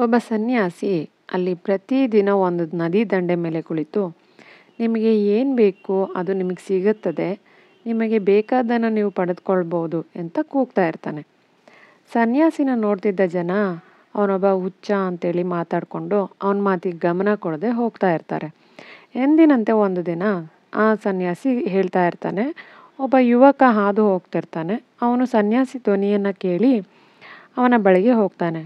ಒಬ್ಬ ಸನ್ಯಾಸಿ ಅಲ್ಲಿ ಪ್ರತಿದಿನ ಒಂದು ನದಿ ದಂಡೆ ಮೇಲೆ ಕುಳಿತು ನಿಮಗೆ ಏನು ಬೇಕು ಅದು ನಿಮಗೆ ಸಿಗುತ್ತದೆ, ನಿಮಗೆ ಬೇಕಾದ್ದನ್ನು ನೀವು ಪಡೆದುಕೊಳ್ಬೋದು ಅಂತ ಕೂಗ್ತಾ ಇರ್ತಾನೆ. ಸನ್ಯಾಸಿನ ನೋಡ್ತಿದ್ದ ಜನ ಅವನೊಬ್ಬ ಹುಚ್ಚ ಅಂತೇಳಿ ಮಾತಾಡಿಕೊಂಡು ಅವನ ಮಾತಿಗೆ ಗಮನ ಕೊಡದೆ ಹೋಗ್ತಾ ಇರ್ತಾರೆ. ಎಂದಿನಂತೆ ಒಂದು ದಿನ ಆ ಸನ್ಯಾಸಿ ಹೇಳ್ತಾ ಇರ್ತಾನೆ. ಒಬ್ಬ ಯುವಕ ಹಾದು ಹೋಗ್ತಿರ್ತಾನೆ. ಅವನು ಸನ್ಯಾಸಿ ಧ್ವನಿಯನ್ನು ಕೇಳಿ ಅವನ ಬಳಿಗೆ ಹೋಗ್ತಾನೆ.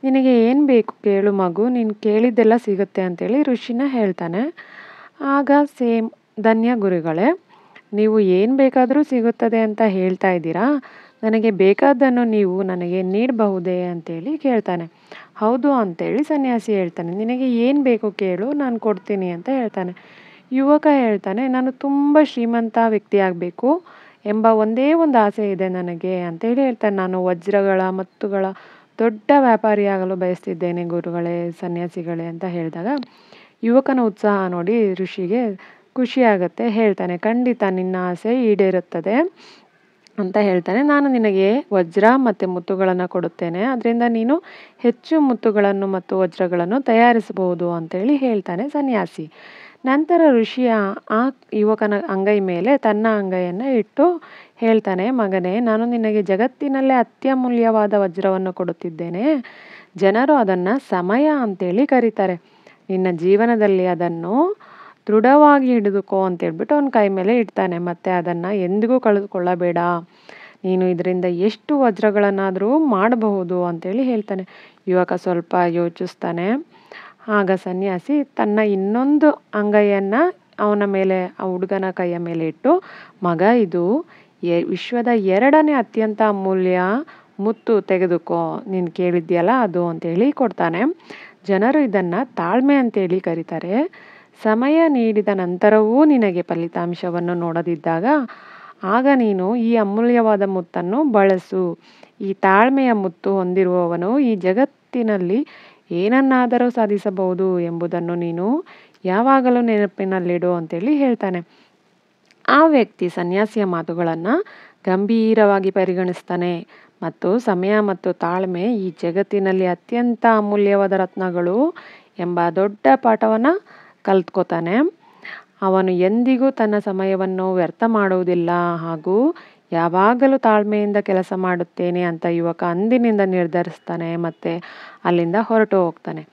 ನಿನಗೆ ಏನು ಬೇಕು ಕೇಳು ಮಗು, ನೀನು ಕೇಳಿದ್ದೆಲ್ಲ ಸಿಗುತ್ತೆ ಅಂತೇಳಿ ಋಷಿನ ಹೇಳ್ತಾನೆ. ಆಗ ಸೇಮ್, ಧನ್ಯ ಗುರುಗಳೇ, ನೀವು ಏನು ಬೇಕಾದರೂ ಸಿಗುತ್ತದೆ ಅಂತ ಹೇಳ್ತಾ ಇದ್ದೀರಾ, ನನಗೆ ಬೇಕಾದ್ದನ್ನು ನೀವು ನನಗೆ ನೀಡಬಹುದೇ ಅಂತೇಳಿ ಕೇಳ್ತಾನೆ. ಹೌದು ಅಂತೇಳಿ ಸನ್ಯಾಸಿ ಹೇಳ್ತಾನೆ. ನಿನಗೆ ಏನು ಬೇಕು ಕೇಳು, ನಾನು ಕೊಡ್ತೀನಿ ಅಂತ ಹೇಳ್ತಾನೆ. ಯುವಕ ಹೇಳ್ತಾನೆ, ನಾನು ತುಂಬ ಶ್ರೀಮಂತ ವ್ಯಕ್ತಿ ಆಗಬೇಕು ಎಂಬ ಒಂದೇ ಒಂದು ಆಸೆ ಇದೆ ನನಗೆ ಅಂತೇಳಿ ಹೇಳ್ತಾನೆ. ನಾನು ವಜ್ರಗಳ ಮುತ್ತುಗಳ ದೊಡ್ಡ ವ್ಯಾಪಾರಿಯಾಗಲು ಬಯಸ್ತಿದ್ದೇನೆ ಗುರುಗಳೇ, ಸನ್ಯಾಸಿಗಳೇ ಅಂತ ಹೇಳಿದಾಗ ಯುವಕನ ಉತ್ಸಾಹ ನೋಡಿ ಋಷಿಗೆ ಖುಷಿಯಾಗತ್ತೆ. ಹೇಳ್ತಾನೆ, ಖಂಡಿತ ನಿನ್ನ ಆಸೆ ಈಡೇರುತ್ತದೆ ಅಂತ ಹೇಳ್ತಾನೆ. ನಾನು ನಿನಗೆ ವಜ್ರ ಮತ್ತು ಮುತ್ತುಗಳನ್ನು ಕೊಡುತ್ತೇನೆ, ಅದರಿಂದ ನೀನು ಹೆಚ್ಚು ಮುತ್ತುಗಳನ್ನು ಮತ್ತು ವಜ್ರಗಳನ್ನು ತಯಾರಿಸಬಹುದು ಅಂತೇಳಿ ಹೇಳ್ತಾನೆ ಸನ್ಯಾಸಿ. ನಂತರ ಋಷಿಯ ಆ ಯುವಕನ ಅಂಗೈ ಮೇಲೆ ತನ್ನ ಅಂಗೈಯನ್ನು ಇಟ್ಟು ಹೇಳ್ತಾನೆ, ಮಗನೇ, ನಾನು ನಿನಗೆ ಜಗತ್ತಿನಲ್ಲೇ ಅತ್ಯಮೂಲ್ಯವಾದ ವಜ್ರವನ್ನು ಕೊಡುತ್ತಿದ್ದೇನೆ. ಜನರು ಅದನ್ನು ಸಮಯ ಅಂತೇಳಿ ಕರೀತಾರೆ. ನಿನ್ನ ಜೀವನದಲ್ಲಿ ಅದನ್ನು ದೃಢವಾಗಿ ಹಿಡಿದುಕೋ ಅಂತೇಳ್ಬಿಟ್ಟು ಅವನ ಕೈ ಮೇಲೆ ಇಡ್ತಾನೆ. ಮತ್ತು ಅದನ್ನು ಎಂದಿಗೂ ಕಳೆದುಕೊಳ್ಳಬೇಡ, ನೀನು ಇದರಿಂದ ಎಷ್ಟು ವಜ್ರಗಳನ್ನಾದರೂ ಮಾಡಬಹುದು ಅಂತೇಳಿ ಹೇಳ್ತಾನೆ. ಯುವಕ ಸ್ವಲ್ಪ ಯೋಚಿಸ್ತಾನೆ. ಆಗ ಸನ್ಯಾಸಿ ತನ್ನ ಇನ್ನೊಂದು ಅಂಗೈಯನ್ನು ಅವನ ಮೇಲೆ, ಆ ಹುಡುಗನ ಕೈಯ ಮೇಲೆ ಇಟ್ಟು, ಮಗ, ಇದು ವಿಶ್ವದ 2ನೇ ಅತ್ಯಂತ ಅಮೂಲ್ಯ ಮುತ್ತು, ತೆಗೆದುಕೋ, ನೀನು ಕೇಳಿದ್ಯಲ್ಲ ಅದು ಅಂತೇಳಿ ಕೊಡ್ತಾನೆ. ಜನರು ಇದನ್ನು ತಾಳ್ಮೆ ಅಂತೇಳಿ ಕರೀತಾರೆ. ಸಮಯ ನೀಡಿದ ನಂತರವೂ ನಿನಗೆ ಫಲಿತಾಂಶವನ್ನು ನೋಡದಿದ್ದಾಗ ಆಗ ನೀನು ಈ ಅಮೂಲ್ಯವಾದ ಮುತ್ತನ್ನು ಬಳಸು. ಈ ತಾಳ್ಮೆಯ ಮುತ್ತು ಹೊಂದಿರುವವನು ಈ ಜಗತ್ತಿನಲ್ಲಿ ಏನನ್ನಾದರೂ ಸಾಧಿಸಬಹುದು ಎಂಬುದನ್ನು ನೀನು ಯಾವಾಗಲೂ ನೆನಪಿನಲ್ಲಿಡು ಅಂತೇಳಿ ಹೇಳ್ತಾನೆ. ಆ ವ್ಯಕ್ತಿ ಸನ್ಯಾಸಿಯ ಮಾತುಗಳನ್ನು ಗಂಭೀರವಾಗಿ ಪರಿಗಣಿಸ್ತಾನೆ ಮತ್ತು ಸಮಯ ಮತ್ತು ತಾಳ್ಮೆ ಈ ಜಗತ್ತಿನಲ್ಲಿ ಅತ್ಯಂತ ಅಮೂಲ್ಯವಾದ ರತ್ನಗಳು ಎಂಬ ದೊಡ್ಡ ಪಾಠವನ್ನು ಕಲ್ತ್ಕೋತಾನೆ. ಅವನು ಎಂದಿಗೂ ತನ್ನ ಸಮಯವನ್ನು ವ್ಯರ್ಥ ಮಾಡುವುದಿಲ್ಲ ಹಾಗೂ ಯಾವಾಗಲೂ ತಾಳ್ಮೆಯಿಂದ ಕೆಲಸ ಮಾಡುತ್ತೇನೆ ಅಂತ ಯುವಕ ಅಂದಿನಿಂದ ನಿರ್ಧರಿಸ್ತಾನೆ ಮತ್ತು ಅಲ್ಲಿಂದ ಹೊರಟು ಹೋಗ್ತಾನೆ.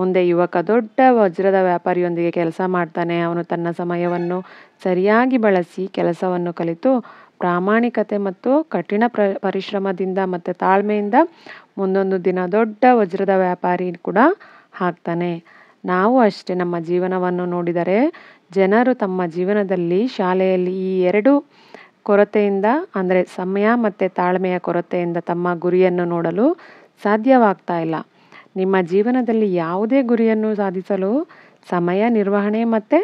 ಮುಂದೆ ಯುವಕ ದೊಡ್ಡ ವಜ್ರದ ವ್ಯಾಪಾರಿಯೊಂದಿಗೆ ಕೆಲಸ ಮಾಡ್ತಾನೆ. ಅವನು ತನ್ನ ಸಮಯವನ್ನು ಸರಿಯಾಗಿ ಬಳಸಿ ಕೆಲಸವನ್ನು ಕಲಿತು ಪ್ರಾಮಾಣಿಕತೆ ಮತ್ತು ಕಠಿಣ ಪರಿಶ್ರಮದಿಂದ ಮತ್ತು ತಾಳ್ಮೆಯಿಂದ ಮುಂದೊಂದು ದಿನ ದೊಡ್ಡ ವಜ್ರದ ವ್ಯಾಪಾರಿ ಕೂಡ ಆಗ್ತಾನೆ. ನಾವು ಅಷ್ಟೇ, ನಮ್ಮ ಜೀವನವನ್ನು ನೋಡಿದರೆ ಜನರು ತಮ್ಮ ಜೀವನದಲ್ಲಿ, ಶಾಲೆಯಲ್ಲಿ ಈ 2 ಕೊರತೆಯಿಂದ, ಅಂದರೆ ಸಮಯ ಮತ್ತು ತಾಳ್ಮೆಯ ಕೊರತೆಯಿಂದ ತಮ್ಮ ಗುರಿಯನ್ನು ನೋಡಲು ಸಾಧ್ಯವಾಗ್ತಾ ಇಲ್ಲ. ನಿಮ್ಮ ಜೀವನದಲ್ಲಿ ಯಾವುದೇ ಗುರಿಯನ್ನು ಸಾಧಿಸಲು ಸಮಯ ನಿರ್ವಹಣೆ ಮತ್ತು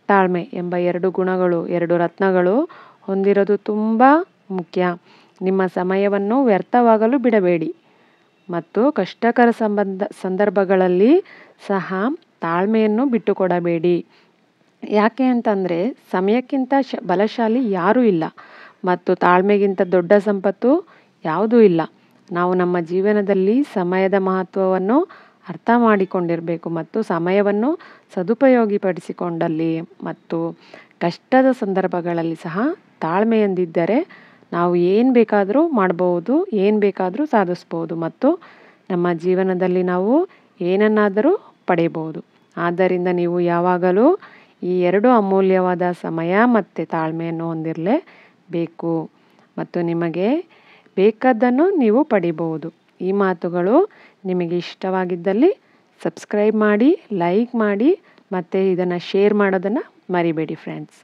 ತಾಳ್ಮೆ ಎಂಬ 2 ಗುಣಗಳು, 2 ರತ್ನಗಳು ಹೊಂದಿರೋದು ತುಂಬ ಮುಖ್ಯ. ನಿಮ್ಮ ಸಮಯವನ್ನು ವ್ಯರ್ಥವಾಗಲು ಬಿಡಬೇಡಿ ಮತ್ತು ಕಷ್ಟಕರ ಸಂದರ್ಭಗಳಲ್ಲಿ ಸಹ ತಾಳ್ಮೆಯನ್ನು ಬಿಟ್ಟುಕೊಡಬೇಡಿ. ಯಾಕೆ ಅಂತಂದರೆ ಸಮಯಕ್ಕಿಂತ ಬಲಶಾಲಿ ಯಾರೂ ಇಲ್ಲ ಮತ್ತು ತಾಳ್ಮೆಗಿಂತ ದೊಡ್ಡ ಸಂಪತ್ತು ಯಾವುದೂ ಇಲ್ಲ. ನಾವು ನಮ್ಮ ಜೀವನದಲ್ಲಿ ಸಮಯದ ಮಹತ್ವವನ್ನು ಅರ್ಥ ಮಾಡಿಕೊಂಡಿರಬೇಕು ಮತ್ತು ಸಮಯವನ್ನು ಸದುಪಯೋಗಪಡಿಸಿಕೊಂಡಲ್ಲಿ ಮತ್ತು ಕಷ್ಟದ ಸಂದರ್ಭಗಳಲ್ಲಿ ಸಹ ತಾಳ್ಮೆಯಿಂದಿದ್ದರೆ ನಾವು ಏನು ಬೇಕಾದರೂ ಮಾಡಬಹುದು, ಏನು ಬೇಕಾದರೂ ಸಾಧಿಸ್ಬೋದು ಮತ್ತು ನಮ್ಮ ಜೀವನದಲ್ಲಿ ನಾವು ಏನನ್ನಾದರೂ ಪಡೆಯಬಹುದು. ಆದ್ದರಿಂದ ನೀವು ಯಾವಾಗಲೂ ಈ 2 ಅಮೂಲ್ಯವಾದ ಸಮಯ ಮತ್ತು ತಾಳ್ಮೆಯನ್ನು ಹೊಂದಿರಲೇಬೇಕು ಮತ್ತು ನಿಮಗೆ ಬೇಕಾದ್ದನ್ನು ನೀವು ಪಡಿಬಹುದು. ಈ ಮಾತುಗಳು ನಿಮಗೆ ಇಷ್ಟವಾಗಿದ್ದಲ್ಲಿ ಸಬ್ಸ್ಕ್ರೈಬ್ ಮಾಡಿ, ಲೈಕ್ ಮಾಡಿ ಮತ್ತು ಇದನ್ನು ಶೇರ್ ಮಾಡೋದನ್ನು ಮರಿಬೇಡಿ ಫ್ರೆಂಡ್ಸ್.